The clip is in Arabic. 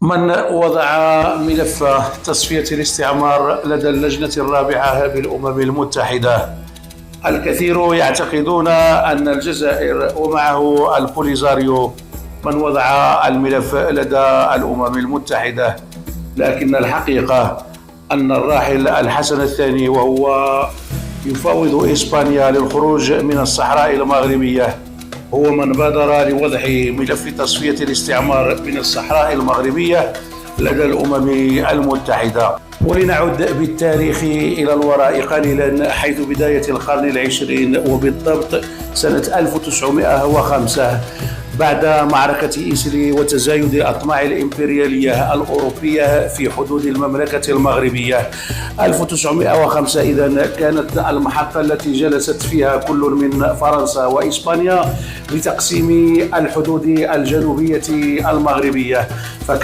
من وضع ملف تصفية الاستعمار لدى اللجنة الرابعة بالأمم المتحدة. الكثير يعتقدون أن الجزائر ومعه البوليزاريو من وضع الملف لدى الأمم المتحدة، لكن الحقيقة أن الراحل الحسن الثاني، وهو يفاوض إسبانيا للخروج من الصحراء المغربية، هو من بادر لوضع ملف تصفية الاستعمار من الصحراء المغربية لدى الأمم المتحدة. ولنعد بالتاريخ إلى الوراء قليلا، حيث بداية القرن العشرين وبالضبط سنة 1905 بعد معركة إيسلي وتزايد الأطماع الإمبريالية الأوروبية في حدود المملكة المغربية. 1905 إذن كانت المحطة التي جلست فيها كل من فرنسا وإسبانيا لتقسيم الحدود الجنوبية المغربية.